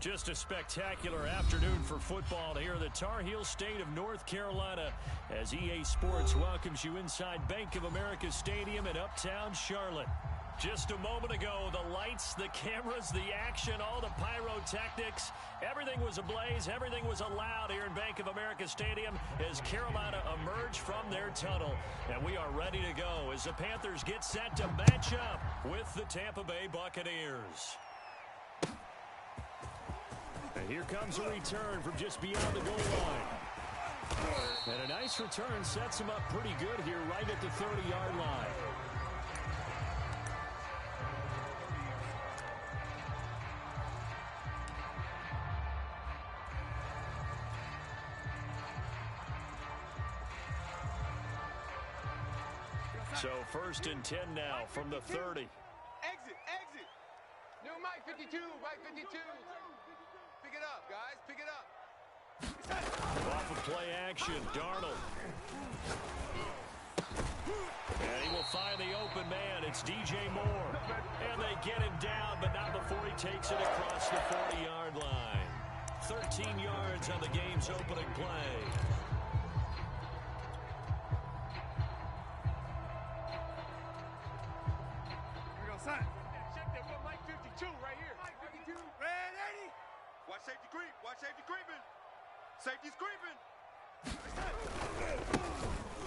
Just a spectacular afternoon for football here in the Tar Heel state of North Carolina as EA Sports welcomes you inside Bank of America Stadium in Uptown Charlotte. Just a moment ago, the lights, the cameras, the action, all the pyrotechnics, everything was ablaze, everything was allowed here in Bank of America Stadium as Carolina emerged from their tunnel. And we are ready to go as the Panthers get set to match up with the Tampa Bay Buccaneers. And here comes a return from just beyond the goal line. And a nice return sets him up pretty good here right at the 30-yard line. So 1st and 10 now from the 30. Exit. New Mike 52, Mike 52. Pick it up, guys. Pick it up. Off of play action, Darnold. And he will find the open man. It's DJ Moore. And they get him down, but not before he takes it across the 40-yard line. 13 yards on the game's opening play. Here we go, son. Check that one, Mike 52 right here. Mike 52, red 80. Watch safety creep. Watch safety creeping. Safety's creeping.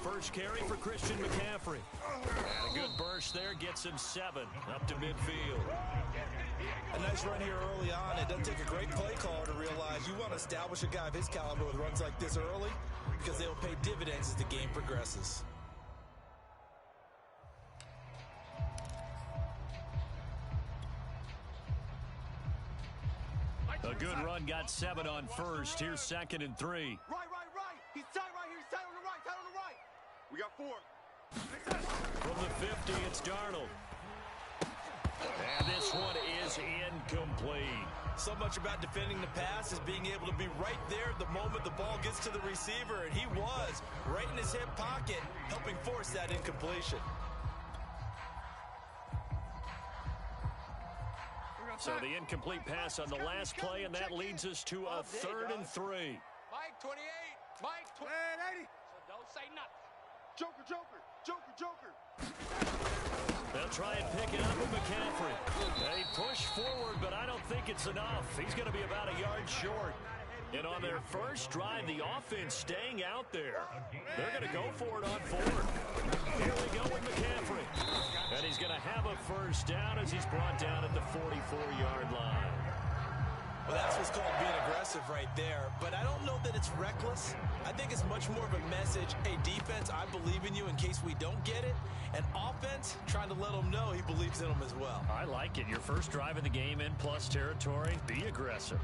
First carry for Christian McCaffrey. And a good burst there gets him 7 up to midfield. A nice run here early on. It doesn't take a great play caller to realize you want to establish a guy of his caliber with runs like this early because they'll pay dividends as the game progresses. A good run got 7 on first. Here's 2nd and 3. Right. He's tight right here. He's tight on the right. We got 4. From the 50, it's Darnold. And this one is incomplete. So much about defending the pass is being able to be right there the moment the ball gets to the receiver, and he was right in his hip pocket, helping force that incompletion. So the incomplete pass on the last play, and that leads us to a 3rd and 3. Mike 28. Mike 28. So don't say nothing. Joker. They'll try and pick it up with McCaffrey. They push forward, but I don't think it's enough. He's going to be about a yard short. And on their first drive, the offense staying out there. They're going to go for it on 4th. Here we go with McCaffrey. And he's going to have a first down as he's brought down at the 44-yard line. Well, that's what's called being aggressive right there. But I don't know that it's reckless. I think it's much more of a message. Hey, defense, I believe in you in case we don't get it. And offense, trying to let them know he believes in them as well. I like it. Your first drive of the game in plus territory. Be aggressive.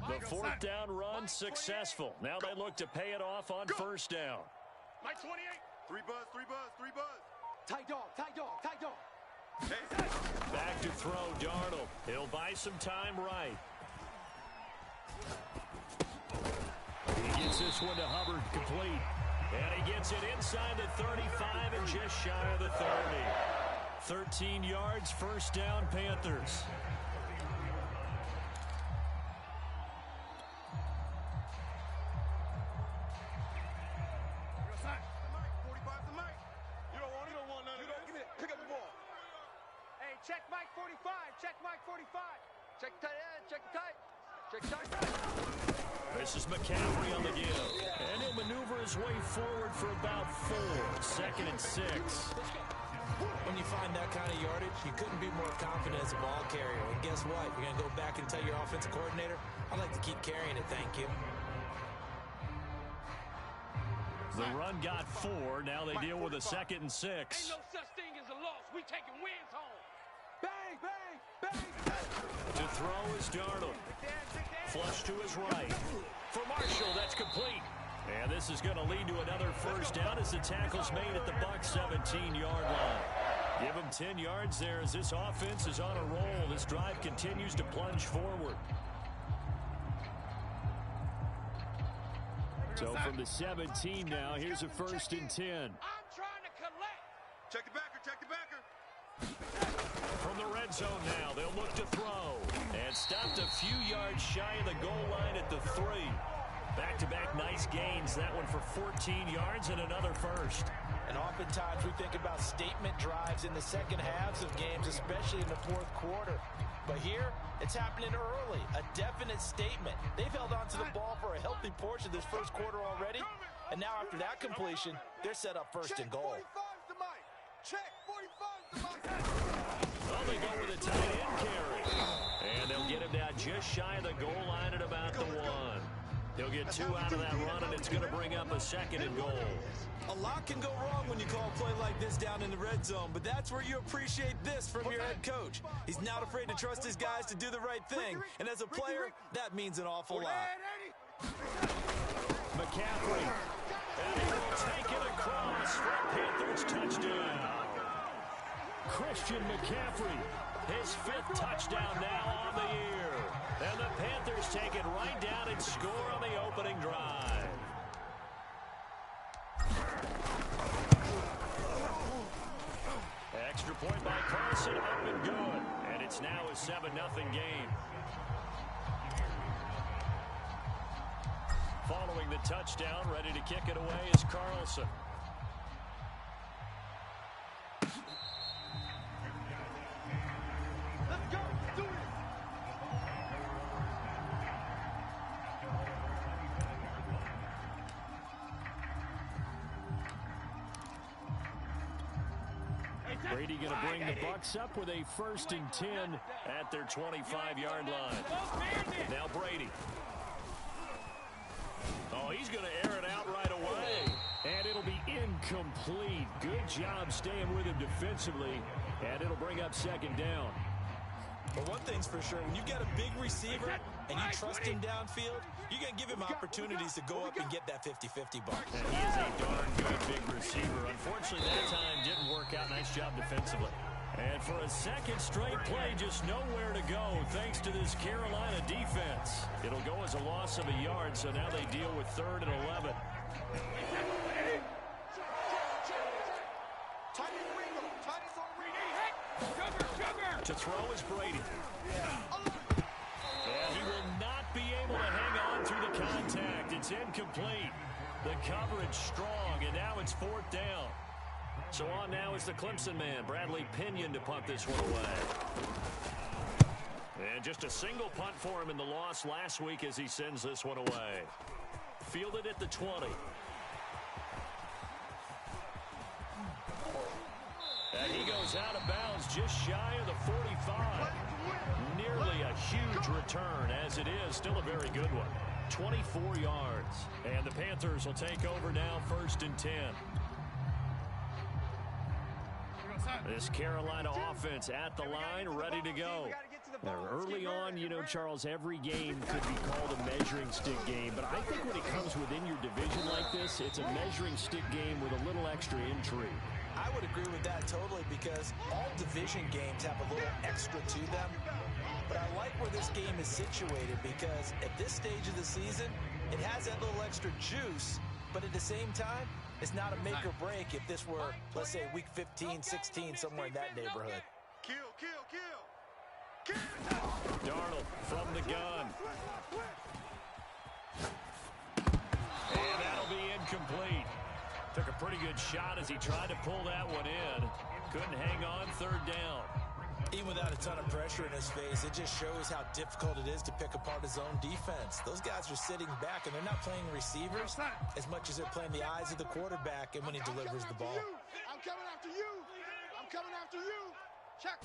The 4th down run successful. Now they look to pay it off on first down. Mike 28. 3 buzz. Tight dog. Hey. Back to throw, Darnold. He'll buy some time right. He gets this one to Hubbard complete. And he gets it inside the 35 and just shy of the 30. 13 yards, first down, Panthers. Check Mike 45. Check the tight end. Check the tight. This is McCaffrey on the give. And he'll maneuver his way forward for about 4. 2nd and 6. When you find that kind of yardage, you couldn't be more confident as a ball carrier. And guess what? You're going to go back and tell your offensive coordinator, I'd like to keep carrying it, thank you. The run got 4. Now they deal with a 2nd and 6. Ain't no such thing as a loss. We taking wins home. Bang. To throw is Darnold. Flush to his right. For Marshall, that's complete. And this is going to lead to another first down as the tackle's made at the Bucs 17-yard line. Give him 10 yards there as this offense is on a roll. This drive continues to plunge forward. So from the 17 now, here's a 1st and 10. I'm trying to collect. Check the backer, check the backer. From the red zone now, they'll look to throw. And stopped a few yards shy of the goal line at the 3. Back-to-back nice gains. That one for 14 yards and another first. And oftentimes we think about statement drives in the second halves of games, especially in the fourth quarter. But here, it's happening early. A definite statement. They've held on to the ball for a healthy portion of this first quarter already. And now after that completion, they're set up first and goal. Check 45's the mic. Well, they go with a tight end carry. And they'll get him down just shy of the goal line at about the 1. He'll get 2 out of that run, and it's going to bring up a second and goal. A lot can go wrong when you call a play like this down in the red zone, but that's where you appreciate this from your head coach. He's not afraid to trust his guys to do the right thing, and as a player, that means an awful lot. McCaffrey, and he will take it across for a Panthers touchdown. Christian McCaffrey, his 5th touchdown now on the year. And the Panthers take it right down and score on the opening drive. Extra point by Carson, up and good. And it's now a 7-0 game. Following the touchdown, ready to kick it away is Carlson. Let's go. Do it. Brady going to bring the Bucs up with a 1st and 10 at their 25-yard line. Now Brady. Oh, he's going to air it out right away. And it'll be incomplete. Good job staying with him defensively. And it'll bring up 2nd down. But one thing's for sure, when you've got a big receiver and you trust him downfield, you're going to give him opportunities to go up and get that 50-50 ball. And he is a darn good big receiver. Unfortunately, that time didn't work out. Nice job defensively. And for a 2nd straight play, just nowhere to go thanks to this Carolina defense. It'll go as a loss of a yard, so now they deal with 3rd and 11. To throw is Brady. And he will not be able to hang on through the contact. It's incomplete. The coverage strong, and now it's 4th down. So on now is the Clemson man, Bradley Pinion, to punt this one away. And just a single punt for him in the loss last week as he sends this one away. Fielded at the 20. And he goes out of bounds just shy of the 45. Nearly a huge return, as it is still a very good one. 24 yards. And the Panthers will take over now, 1st and 10. This Carolina offense at the line, ready to go. Now, early on, you know, Charles, every game could be called a measuring stick game. But I think when it comes within your division like this, it's a measuring stick game with a little extra intrigue. I would agree with that totally because all division games have a little extra to them. But I like where this game is situated because at this stage of the season, it has that little extra juice, but at the same time, it's not a make or break if this were, let's say, week 15, 16, somewhere in that neighborhood. Kill. Darnold from the gun. And that'll be incomplete. Took a pretty good shot as he tried to pull that one in. Couldn't hang on, 3rd down. Even without a ton of pressure in his face, it just shows how difficult it is to pick apart his own defense. Those guys are sitting back, and they're not playing receivers as much as they're playing the eyes of the quarterback and when he delivers the ball. I'm coming after you. I'm coming after you. Check.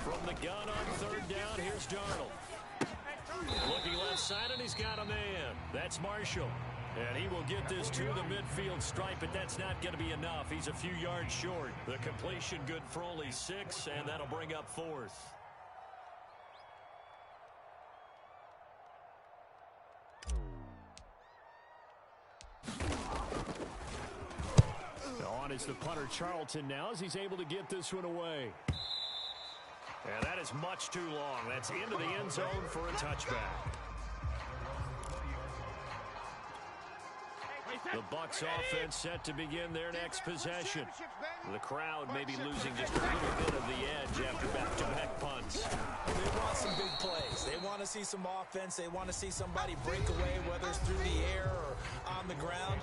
From the gun on 3rd down, here's Darnold. Looking left side, and he's got a man. That's Marshall. And he will get this to the midfield stripe, but that's not going to be enough. He's a few yards short. The completion good for only 6, and that'll bring up 4th. On is the punter Charlton now as he's able to get this one away. And that is much too long. That's into the end zone for a touchback. The Bucs offense set to begin their next possession. The crowd may be losing just a little bit of the edge after back-to-back punts. They want some big plays. They want to see some offense. They want to see somebody break away, whether it's through the air or on the ground.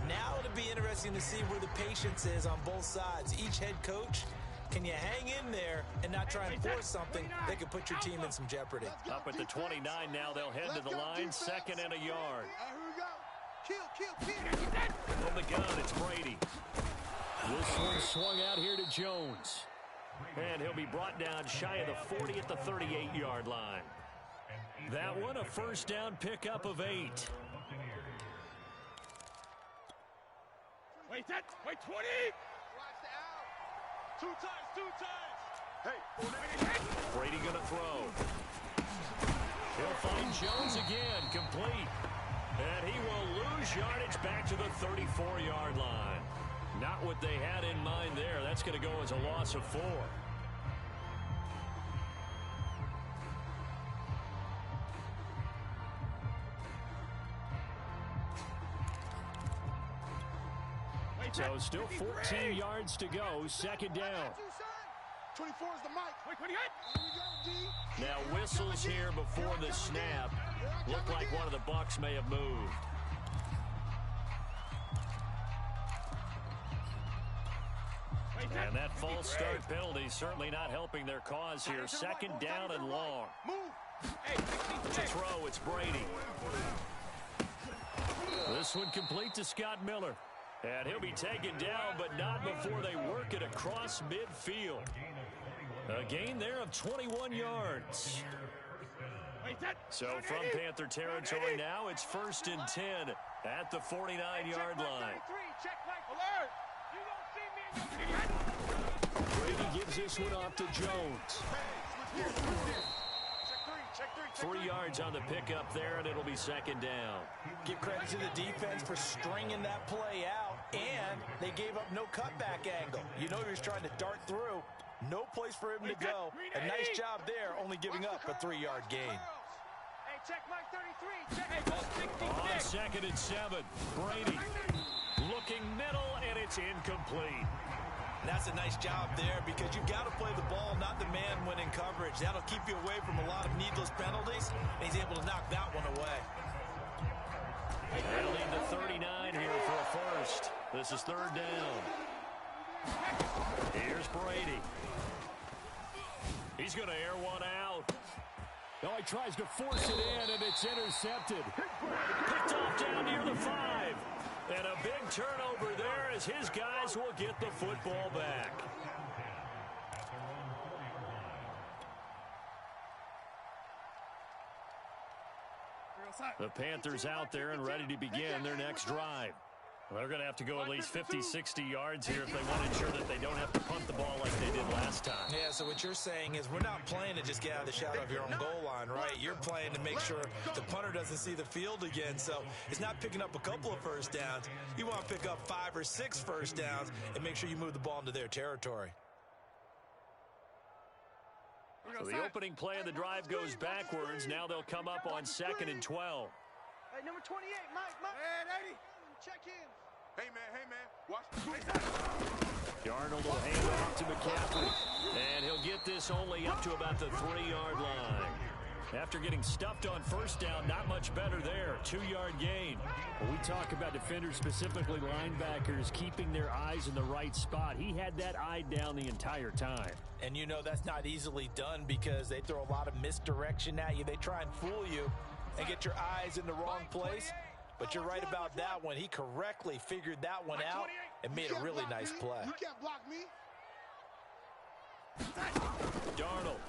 Now it'll be interesting to see where the patience is on both sides. Each head coach, can you hang in there and not try and force something that could put your team in some jeopardy? Up at the 29 now, they'll head to the line, 2nd and a yard. From the gun, it's Brady. This one swung out here to Jones. And he'll be brought down shy of the 40 at the 38-yard line. That one a first down pickup of 8. Wait, 20. Watch the out. 2 times. Hey. Brady gonna throw. He'll find Jones again, complete. And he will lose yardage back to the 34-yard line. Not what they had in mind there. That's going to go as a loss of 4. So still 14 yards to go, 2nd down. 24 is the mic. Now whistles here before the snap. Looked like one of the Bucs may have moved. And that false start penalty certainly not helping their cause here. 2nd down and long. To throw, it's Brady. This one complete to Scott Miller. And he'll be taken down, but not before they work it across midfield. A gain there of 21 yards. So from Panther territory now, it's 1st and 10 at the 49-yard line. Brady gives this one off to Jones. 3 yards on the pickup there, and it'll be 2nd down. Give credit to the defense for stringing that play out, and they gave up no cutback angle. You know he was trying to dart through. No place for him to go. A nice job there, only giving up a 3-yard gain. On 2nd and 7, Brady looking middle, and it's incomplete. And that's a nice job there because you've got to play the ball, not the man when in coverage. That'll keep you away from a lot of needless penalties, and he's able to knock that one away. They'll lead the 39 here for a first. This is 3rd down. Here's Brady. He's going to air one out. No, he tries to force it in, and it's intercepted. Picked off down near the 5. And a big turnover there as his guys will get the football back. The Panthers out there and ready to begin their next drive. Well, they're going to have to go at least 50, 60 yards here if they want to ensure that they don't have to punt the ball like they did last time. Yeah, so what you're saying is we're not playing to just get out of the shadow of your own goal line, right? You're playing to make sure the punter doesn't see the field again. So it's not picking up a couple of first downs. You want to pick up 5 or 6 first downs and make sure you move the ball into their territory. So the opening play of the drive goes backwards. Now they'll come up on 2nd and 12. Hey, number 28, Mike. Hey, 80. Check in. Hey, man. Watch the Darnold will hand it off to McCaffrey. And he'll get this only up to about the 3-yard line. After getting stuffed on first down, not much better there. 2-yard gain. Well, we talk about defenders, specifically linebackers, keeping their eyes in the right spot. He had that eye down the entire time. And you know that's not easily done because they throw a lot of misdirection at you. They try and fool you and get your eyes in the wrong place. But you're right about that one. He correctly figured that one out and made a really nice play. You can't block me. Darnold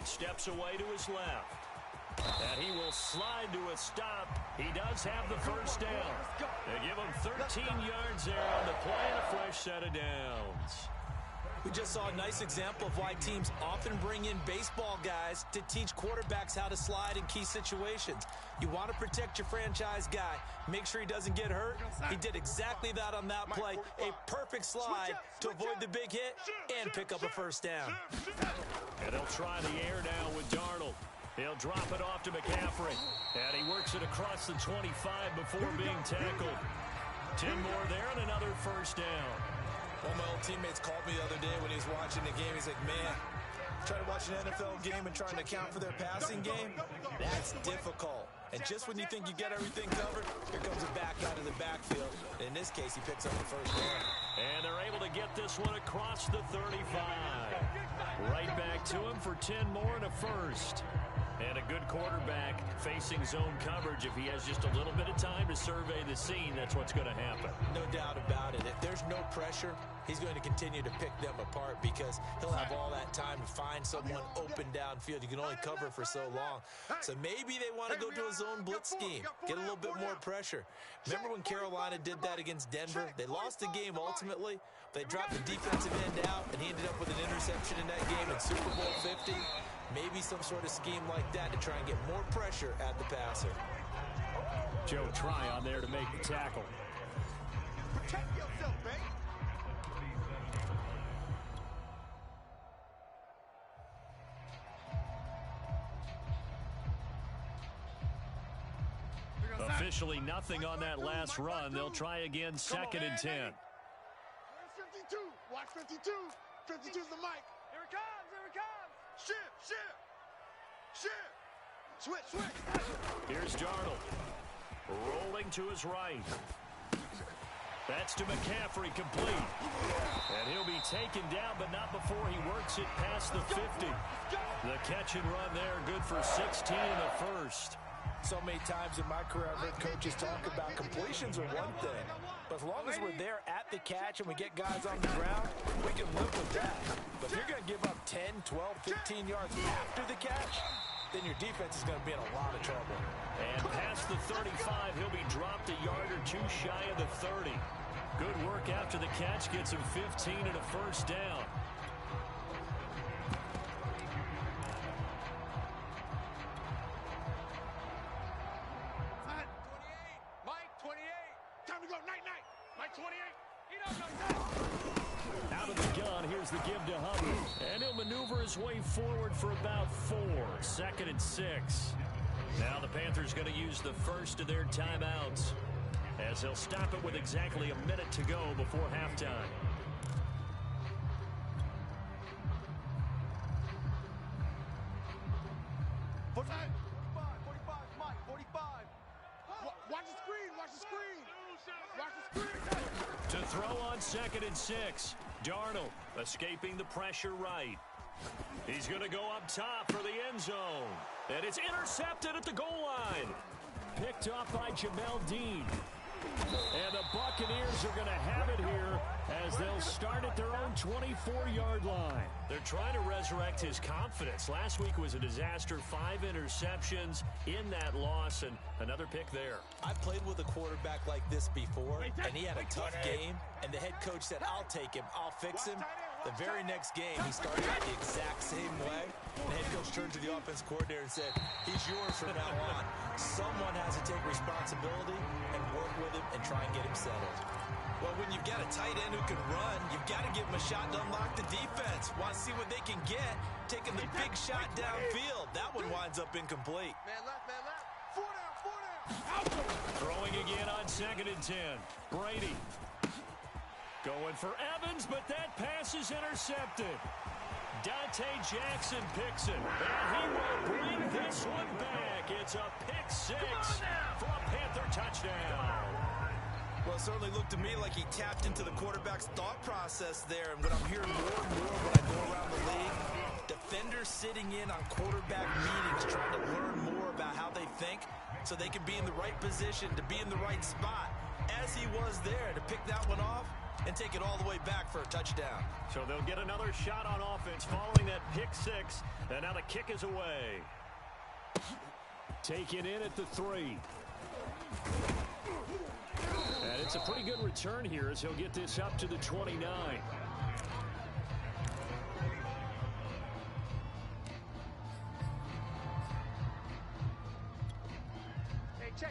steps away to his left. And he will slide to a stop. He does have the first down. They give him 13 yards there on the play and a fresh set of downs. We just saw a nice example of why teams often bring in baseball guys to teach quarterbacks how to slide in key situations. You want to protect your franchise guy. Make sure he doesn't get hurt. He did exactly that on that play. A perfect slide to avoid the big hit and pick up a first down. And they'll try the air now with Darnold. He'll drop it off to McCaffrey. And he works it across the 25 before being tackled. 10 more there and another first down. One of my old teammates called me the other day when he was watching the game. He's like, man, trying to watch an NFL game and trying to account for their passing game, that's difficult. And just when you think you get everything covered, here comes a back out of the backfield. In this case, he picks up the first down. And they're able to get this one across the 35. Right back to him for 10 more and a first. And a good quarterback facing zone coverage. If he has just a little bit of time to survey the scene, that's what's going to happen. No doubt about it. If there's no pressure, he's going to continue to pick them apart because he'll have all that time to find someone open downfield. You can only cover for so long. So maybe they want to go to a zone blitz scheme, get a little bit more pressure. Remember when Carolina did that against Denver? They lost the game ultimately. They dropped the defensive end out, and he ended up with an interception in that game in Super Bowl 50. Maybe some sort of scheme like that to try and get more pressure at the passer. Joe Tryon there to make the tackle. Protect yourself, man. Officially nothing on that last run. They'll try again, 2nd and 10. Where's 52? Watch 52. 52's the mic. Here it comes. Here it comes. Shift. Switch. Here's Darnold. Rolling to his right. That's to McCaffrey, complete. And he'll be taken down, but not before he works it past the 50. The catch and run there, good for 16 in the first. So many times in my career, I've heard coaches talk about completions are one thing. But as long as we're there at the catch and we get guys on the ground, we can live with that. But if you're going to give up 10, 12, 15 yards after the catch, then your defense is going to be in a lot of trouble. And past the 35, he'll be dropped a yard or two shy of the 30. Good work after the catch, gets him 15 and a first down. Out of the gun, here's the give to Hubbard. And he'll maneuver his way forward for about 4. 2nd and 6. Now the Panthers going to use the first of their timeouts, as they'll stop it with exactly a minute to go before halftime. To throw on 2nd and 6. Darnold escaping the pressure right. He's going to go up top for the end zone. And it's intercepted at the goal line. Picked off by Jamel Dean. And the Buccaneers are going to have it here as they'll start at their own 24-yard line. They're trying to resurrect his confidence. Last week was a disaster. 5 interceptions in that loss, and another pick there. I played with a quarterback like this before, and he had a tough game, and the head coach said, I'll take him, I'll fix him. The very next game, he started out the exact same way. The head coach turned to the offense coordinator and said, he's yours from now on. Someone has to take responsibility and work with him and try and get him settled. Well, when you've got a tight end who can run, you've got to give him a shot to unlock the defense. Want to see what they can get, taking the big shot downfield. That one winds up incomplete. Man left. 4 down. Throwing again on 2nd and 10. Brady. Going for Evans, but that pass is intercepted. Dante Jackson picks it, and he will bring this one back. It's a pick 6 for a Panther touchdown. Well, it certainly looked to me like he tapped into the quarterback's thought process there. And what I'm hearing more and more when I go around the league, defenders sitting in on quarterback meetings trying to learn more about how they think so they can be in the right position, to be in the right spot, as he was there, to pick that one off and take it all the way back for a touchdown. So they'll get another shot on offense following that pick 6, and now the kick is away. Taken in at the 3. And it's a pretty good return here as he'll get this up to the 29.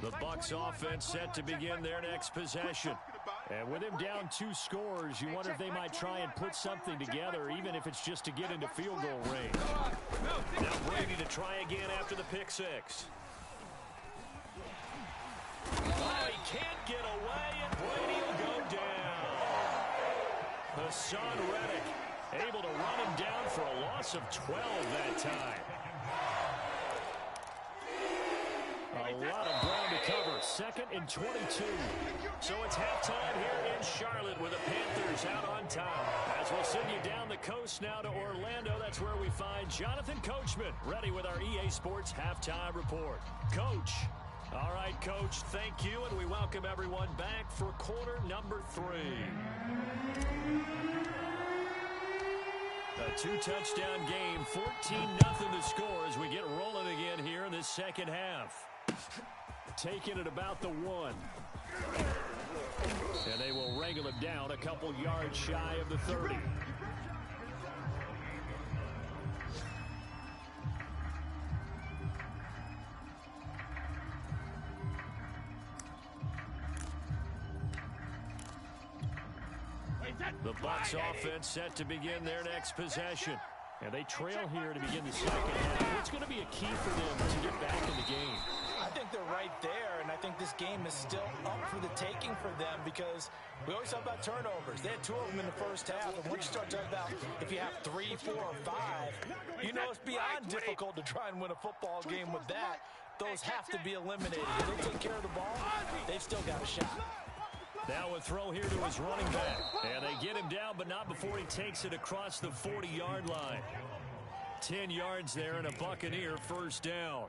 The Bucs offense set to begin their next possession. And with him down 2 scores, you wonder if they might try and put something together, even if it's just to get into field goal range. Now Brady to try again after the pick 6. Oh, he can't get away, and Brady will go down. Hassan Reddick able to run him down for a loss of 12 that time. A lot of ground to cover. 2nd and 22. So it's halftime here in Charlotte with the Panthers out on top. As we'll send you down the coast now to Orlando, that's where we find Jonathan Coachman ready with our EA Sports Halftime Report. Coach. All right, Coach, thank you, and we welcome everyone back for quarter number 3. A 2-touchdown game, 14-0 the score as we get rolling again here in this second half. Taking it about the 1. And they will wrangle it down a couple yards shy of the 30. The Bucs offense set to begin their next possession. And they trail here to begin the second half. What's going to be a key for them to get back in the game? I think they're right there, and I think this game is still up for the taking for them because we always talk about turnovers. They had 2 of them in the first half, and once you start talking about if you have 3, 4, or 5, you know it's beyond difficult to try and win a football game with that. Those have to be eliminated. If they take care of the ball, they've still got a shot. Now a throw here to his running back. And they get him down, but not before he takes it across the 40-yard line. 10 yards there and a Buccaneer first down.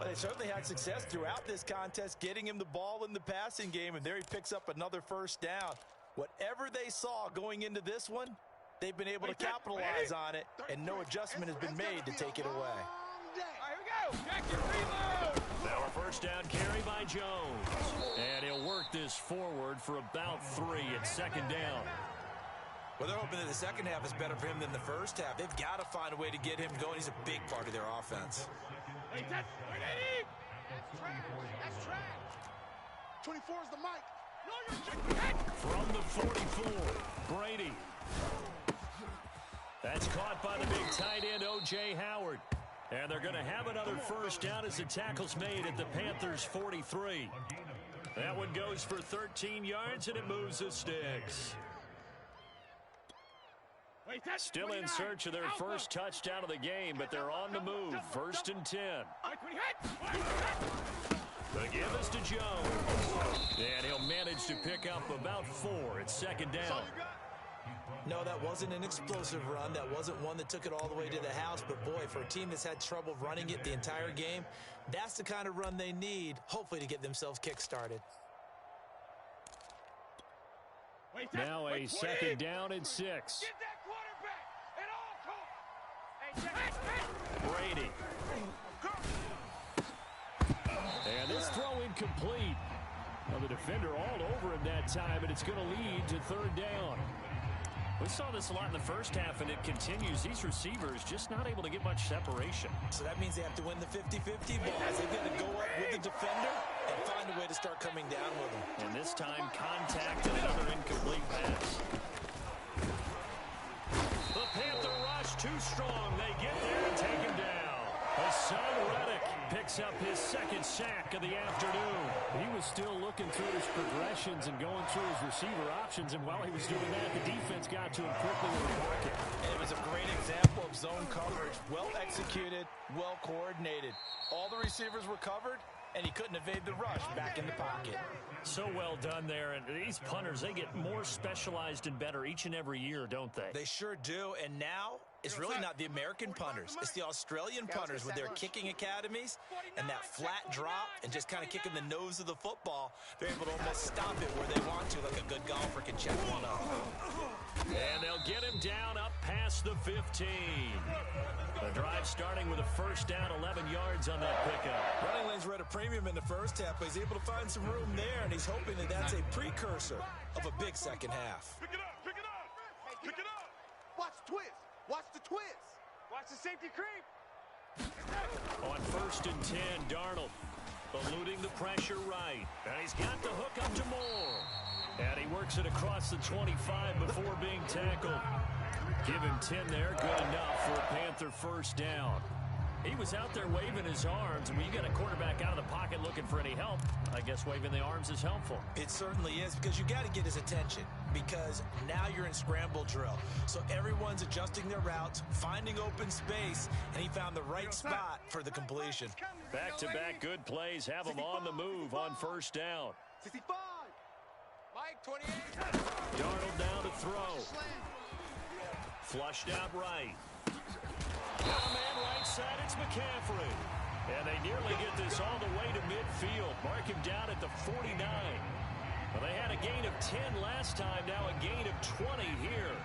Well, they certainly had success throughout this contest, getting him the ball in the passing game, and there he picks up another first down. Whatever they saw going into this one, they've been able to capitalize on it, and no adjustment has been made to take it away. Now a first down carry by Jones. And he'll work this forward for about 3 at second down. Well, they're hoping that the second half is better for him than the first half. They've got to find a way to get him going. He's a big part of their offense. That's trash. 24 is the mic. From the 44, Brady. That's caught by the big tight end, O.J. Howard. And they're going to have another first down as the tackle's made at the Panthers' 43. That one goes for 13 yards, and it moves the sticks. Still in search of their first touchdown of the game, but they're on the move. 1st and 10. The give is to Jones. And he'll manage to pick up about 4 at second down. No, that wasn't an explosive run. That wasn't one that took it all the way to the house. But, boy, for a team that's had trouble running it the entire game, that's the kind of run they need, hopefully, to get themselves kick-started. Now a second down and 6. Get that quarterback at all costs. Brady. And this throw incomplete. Well, the defender all over him that time, and it's going to lead to 3rd down. We saw this a lot in the first half, and it continues. These receivers just not able to get much separation. So that means they have to win the 50-50 balls. They've got to go up with the defender and find a way to start coming down with them. And this time, contact and another incomplete pass. The Panther rush too strong. They get there and take him down. Hassan Reddick picks up his 2nd sack of the afternoon. He was still looking through his progressions and going through his receiver options, and while he was doing that, the defense got to him quickly in the pocket. It was a great example of zone coverage. Well executed, well coordinated. All the receivers were covered, and he couldn't evade the rush back in the pocket. So well done there. And these punters, they get more specialized and better each and every year, don't they? They sure do. And now it's really not the American punters. It's the Australian punters with their kicking academies and that flat drop and just kind of kicking the nose of the football. They're able to almost stop it where they want to, like a good golfer can check one up. And they'll get him down up past the 15. The drive starting with a first down, 11 yards on that pickup. Running lanes were at a premium in the first half, but he's able to find some room there, and he's hoping that that's a precursor of a big second half. Pick it up, pick it up, pick it up. Watch the twist, watch the twist. Watch the safety creep. On 1st and 10, Darnold eluding the pressure right. And he's got the hook up to Moore. And he works it across the 25 before being tackled. Give him 10 there. Good enough for a Panther first down. He was out there waving his arms. When you got a quarterback out of the pocket looking for any help, I guess waving the arms is helpful. It certainly is, because you got to get his attention, because now you're in scramble drill. So everyone's adjusting their routes, finding open space, and he found the right spot for the completion. Back-to-back good plays have him on the move on first down. 65. Mike, 28. Darnold down to throw. Flushed out right. Got a man right side, it's McCaffrey. And they nearly get this all the way to midfield. Mark him down at the 49. Well, they had a gain of 10 last time, now a gain of 20 here.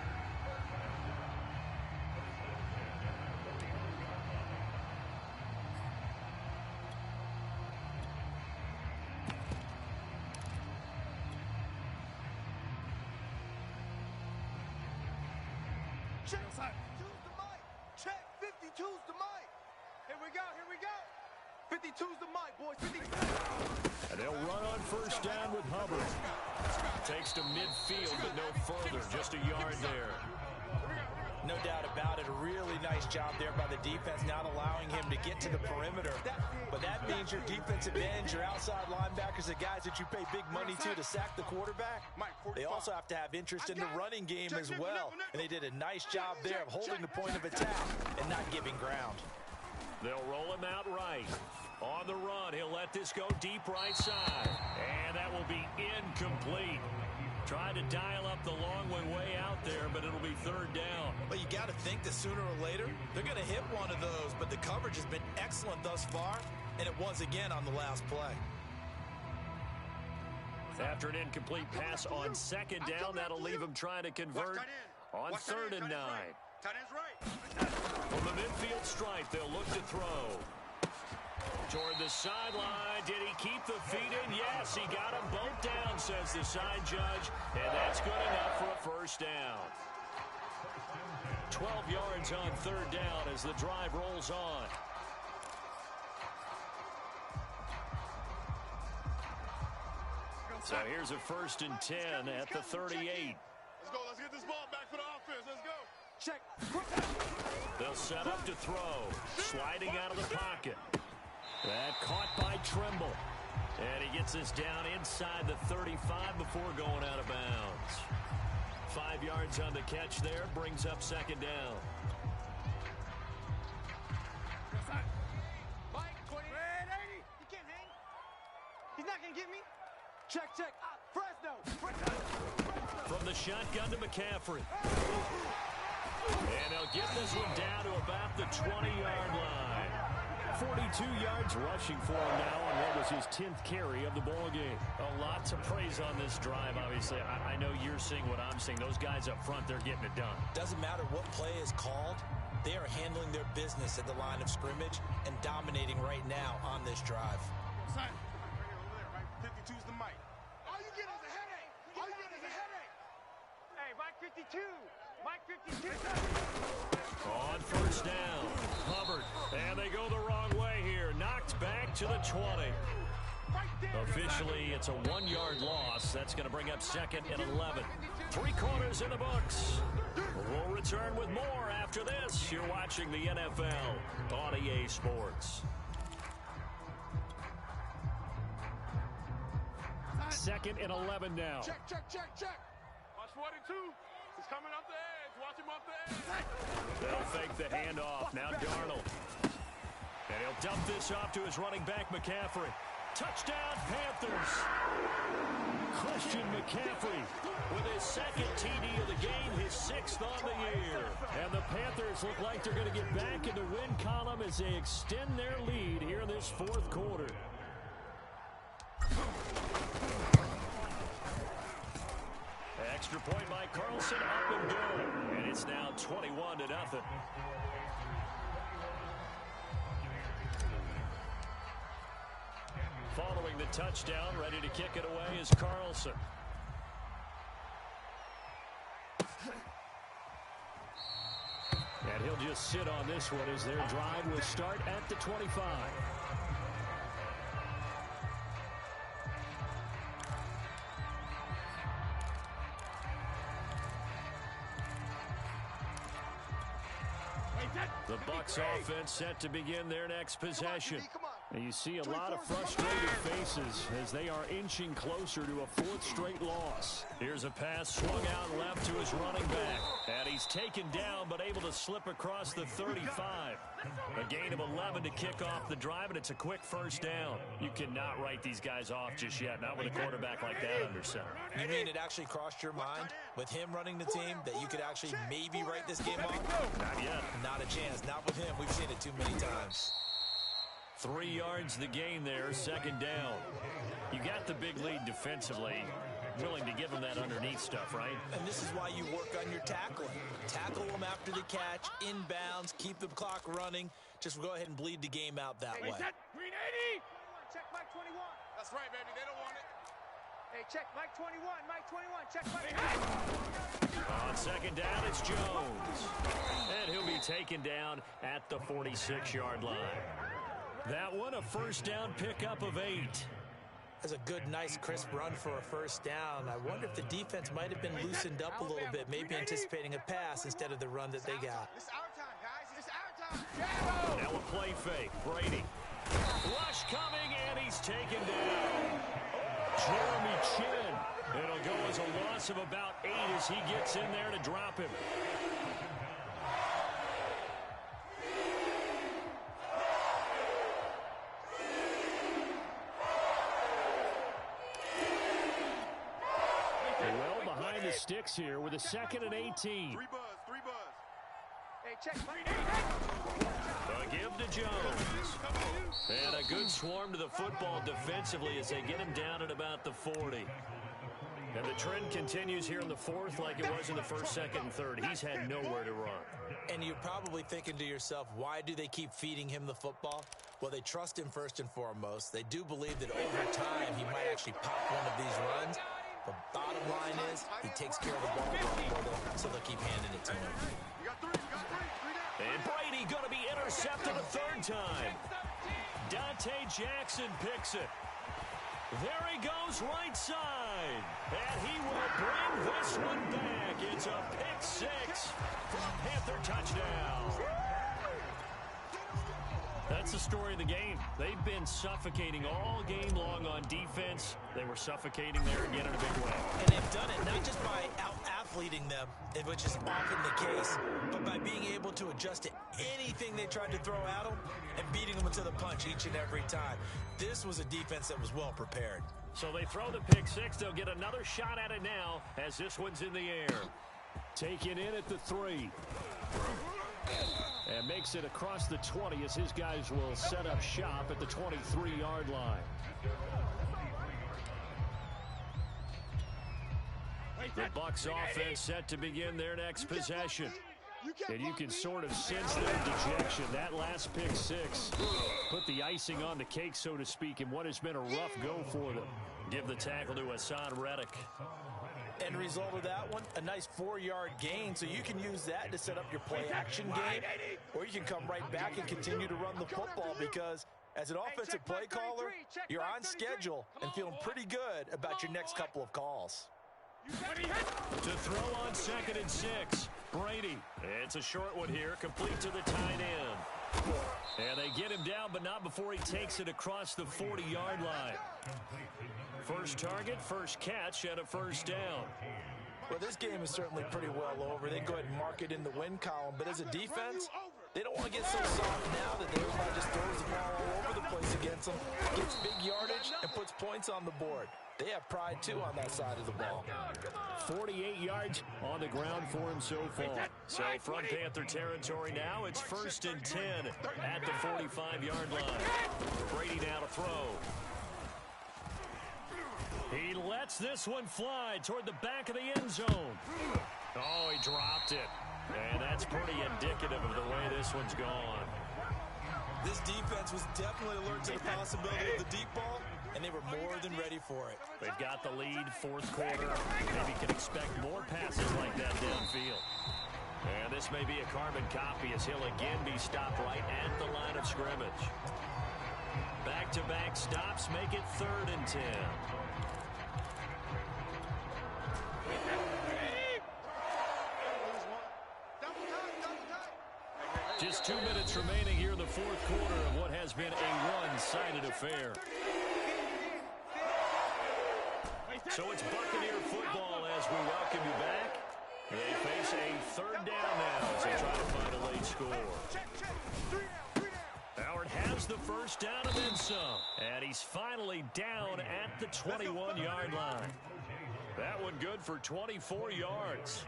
Check. 52's the mic. Check. 52's the mic. Here we go. 52's the mic, boys. 52. And they'll run on first down with Hubbard. Takes to midfield, but no further. Just a yard there. No doubt about it. A really nice job there by the defense, not allowing him to get to the perimeter. But that means your defensive ends, your outside linebackers, the guys that you pay big money to sack the quarterback, they also have to have interest in the running game as well. And they did a nice job there of holding the point of attack and not giving ground. They'll roll him out right. On the run, he'll let this go deep right side. And that will be incomplete. Trying to dial up the long way out there, but it'll be third down. Well, you got to think that sooner or later, they're going to hit one of those, but the coverage has been excellent thus far, and it was again on the last play. After an incomplete pass on second down, that'll leave him trying to convert on third and 9. Tight end's right. From the midfield stripe, they'll look to throw. Toward the sideline. Did he keep the feet in? Yes, he got them both down, says the side judge. And that's good enough for a first down. 12 yards on third down as the drive rolls on. So here's a first and 10 at the 38. Let's go. Let's get this ball back for the offense. Let's go. Check. They'll set up to throw. Sliding out of the pocket. That caught by Trimble. And he gets us down inside the 35 before going out of bounds. 5 yards on the catch there. Brings up second down. Mike, 20. Red 80. He can't hang. He's not going to get me. Check. Fresno. From the shotgun to McCaffrey. And they'll get this one down to about the 20-yard line. 42 yards rushing for him now on what was his 10th carry of the ball game. A lot to praise on this drive, obviously. I know you're seeing what I'm seeing. Those guys up front, they're getting it done. Doesn't matter what play is called. They are handling their business at the line of scrimmage and dominating right now on this drive. Son, over there, right? 52's the mic. All you get is a headache. Hey, Mike 52. Mike 52. On first down, Hubbard. And they go the wrong way here. Knocked back to the 20. Officially, it's a 1-yard loss. That's going to bring up second and 11. 3 quarters in the books. We'll return with more after this. You're watching the NFL on EA Sports. Second and 11 now. Check. Watch 42. He's coming up the edge. Watch him up the edge. They'll fake the handoff. Now Darnold. And he'll dump this off to his running back, McCaffrey. Touchdown, Panthers. Christian McCaffrey with his second TD of the game, his 6th on the year. And the Panthers look like they're going to get back in the win column as they extend their lead here in this 4th quarter. Extra point by Carlson, up and good. And it's now 21-0. Following the touchdown, ready to kick it away is Carlson. And he'll just sit on this one as their drive will start at the 25. The Bucs offense set to begin their next possession. And you see a lot of frustrated faces as they are inching closer to a fourth straight loss. Here's a pass swung out left to his running back. And he's taken down but able to slip across the 35. A gain of 11 to kick off the drive, and it's a quick first down. You cannot write these guys off just yet, not with a quarterback like that under center. You mean it actually crossed your mind with him running the team that you could actually maybe write this game off? Not yet. Not a chance. Not with him. We've seen it too many times. 3 yards the gain there, second down. You got the big lead defensively. Willing to give them that underneath stuff, right? And this is why you work on your tackling. Tackle them after the catch, inbounds, keep the clock running. Just go ahead and bleed the game out that way. Green 80. Check Mike 21. That's right, baby. They don't want it. Hey, check Mike 21. Mike 21. Check Mike 21. On second down, it's Jones. And he'll be taken down at the 46-yard line. That one, a first down pickup of 8. That's a good, nice, crisp run for a first down. I wonder if the defense might have been loosened up a little bit, maybe anticipating a pass instead of the run that they got. It's our time, guys. It's our time. Now a play fake. Brady. Rush coming, and he's taken down. Jeremy Chin. It'll go as a loss of about 8 as he gets in there to drop him. Sticks here with a 2nd and 18. 3 buzz. Hey, check. A give to Jones. And a good swarm to the football defensively as they get him down at about the 40. And the trend continues here in the 4th like it was in the 1st, 2nd, and 3rd. He's had nowhere to run. And you're probably thinking to yourself, why do they keep feeding him the football? Well, they trust him first and foremost. They do believe that over time he might actually pop one of these runs. The bottom line is he takes care of the ball for them, so they'll keep handing it to him. And Brady going to be intercepted a 3rd time. Dante Jackson picks it. There he goes right side. And he will bring this one back. It's a pick 6 for a Panther touchdown. That's the story of the game. They've been suffocating all game long on defense. They were suffocating there again in a big way. And they've done it not just by out-athleting them, which is often the case, but by being able to adjust to anything they tried to throw at them and beating them to the punch each and every time. This was a defense that was well prepared. So they throw the pick 6. They'll get another shot at it now as this one's in the air. Taken in at the 3. And makes it across the 20 as his guys will set up shop at the 23-yard line. The Bucs offense set to begin their next possession. And you can sort of sense their dejection. That last pick 6 put the icing on the cake, so to speak, in what has been a rough go for them. Give the tackle to Hassan Reddick. End result of that one, a nice 4-yard gain, so you can use that to set up your play-action game, or you can come right back and continue to run the football because as an offensive play caller, you're on schedule and feeling pretty good about your next couple of calls. To throw on 2nd and 6, Brady. It's a short one here, complete to the tight end. And they get him down, but not before he takes it across the 40-yard line. First target, first catch, and a first down. Well, this game is certainly pretty well over. They go ahead and mark it in the win column. But as a defense, they don't want to get so soft now that everybody just throws the ball all over the place against them, gets big yardage, and puts points on the board. They have pride, too, on that side of the ball. 48 yards on the ground for him so far. So from Panther territory now, it's 1st and 10 at the 45-yard line. Brady now to throw. He lets this one fly toward the back of the end zone. Oh, he dropped it. And that's pretty indicative of the way this one's gone. This defense was definitely alert to the possibility of the deep ball, and they were more than ready for it. They've got the lead, 4th quarter. Maybe can expect more passes like that downfield. And this may be a carbon copy as he'll again be stopped right at the line of scrimmage. Back-to-back stops make it 3rd and 10. Just 2 minutes remaining here in the fourth quarter of what has been a one-sided affair. So it's Buccaneer football as we welcome you back. They face a third down now as they try to find a late score. Howard has the first down and then some. And he's finally down at the 21-yard line. That one good for 24 yards.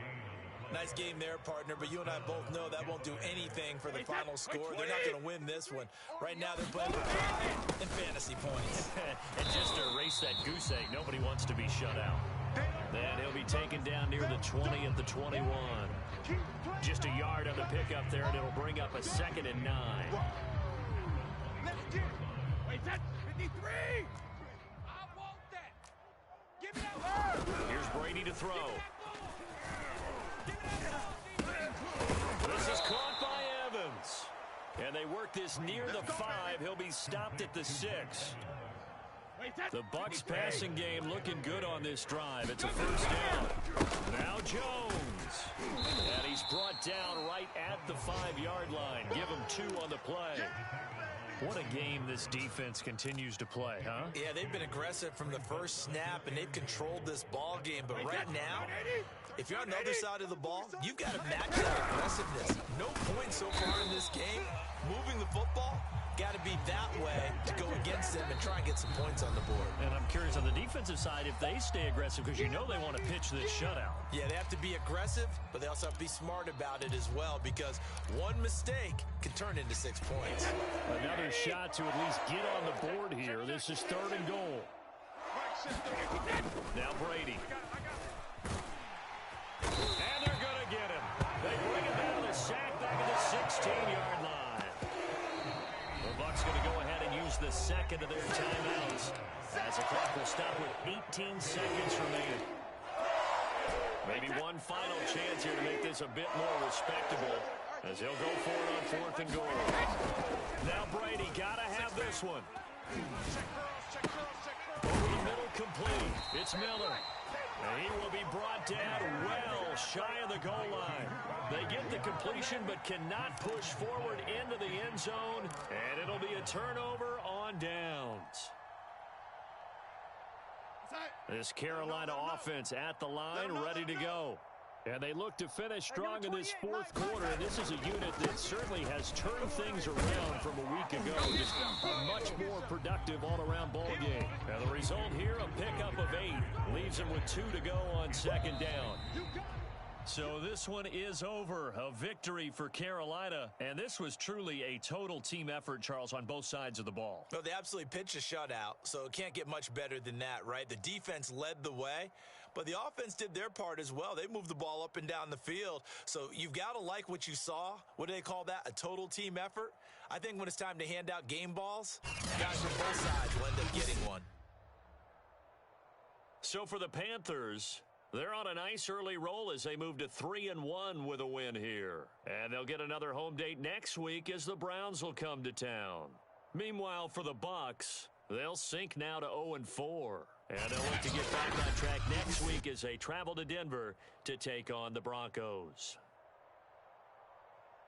Nice game there, partner, but you and I both know that won't do anything for the final score. They're not going to win this one. Right now, they're playing for pride and fantasy points. And just to erase that goose egg, nobody wants to be shut out. Then he'll be taken down near the 20 at the 21. Just a yard on the pickup there, and it'll bring up a 2nd and 9. Wait, that's 53! I want that! Give me that! Here's Brady to throw. This is caught by Evans. And they work this near the 5. He'll be stopped at the 6. The Bucs passing game looking good on this drive. It's a first down. Now Jones. And he's brought down right at the 5-yard line. Give him 2 on the play. What a game this defense continues to play, huh? Yeah, they've been aggressive from the first snap, and they've controlled this ball game. But right now, if you're on the other side of the ball, you've got to match that aggressiveness. No points so far in this game. Moving the football, got to be that way to go against them and try and get some points on the board. And I'm curious on the defensive side if they stay aggressive, because you know they want to pitch this shutout. Yeah, they have to be aggressive, but they also have to be smart about it as well, because one mistake can turn into 6 points. Another shot to at least get on the board here. This is 3rd and goal. Now Brady. And they're going to get him. They bring him down to sack back at the 16-yard line. The Bucs going to go ahead and use the 2nd of their timeouts as the clock will stop with 18 seconds remaining. Maybe one final chance here to make this a bit more respectable as he'll go for it on 4th and goal. Now Brady got to have this one. Over the middle, complete. It's Miller. And he will be brought down well shy of the goal line. They get the completion but cannot push forward into the end zone. And it'll be a turnover on downs. This Carolina offense at the line, ready to go. And they look to finish strong in this fourth quarter. And this is a unit that certainly has turned things around from a week ago. Just a much more productive all-around ball game. And the result here, a pickup of 8. Leaves them with 2 to go on 2nd down. So this one is over. A victory for Carolina. And this was truly a total team effort, Charles, on both sides of the ball. No, they absolutely pitched a shutout, so it can't get much better than that, right? The defense led the way, but the offense did their part as well. They moved the ball up and down the field. So you've got to like what you saw. What do they call that? A total team effort? I think when it's time to hand out game balls, guys from both sides will end up getting one. So for the Panthers, they're on a nice early roll as they move to 3-1 with a win here. And they'll get another home date next week as the Browns will come to town. Meanwhile, for the Bucs, they'll sink now to 0-4. And they'll look to get back on track next week as they travel to Denver to take on the Broncos.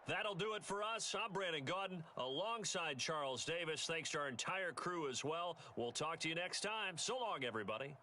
That'll do it for us. I'm Brandon Gaudin alongside Charles Davis. Thanks to our entire crew as well. We'll talk to you next time. So long, everybody.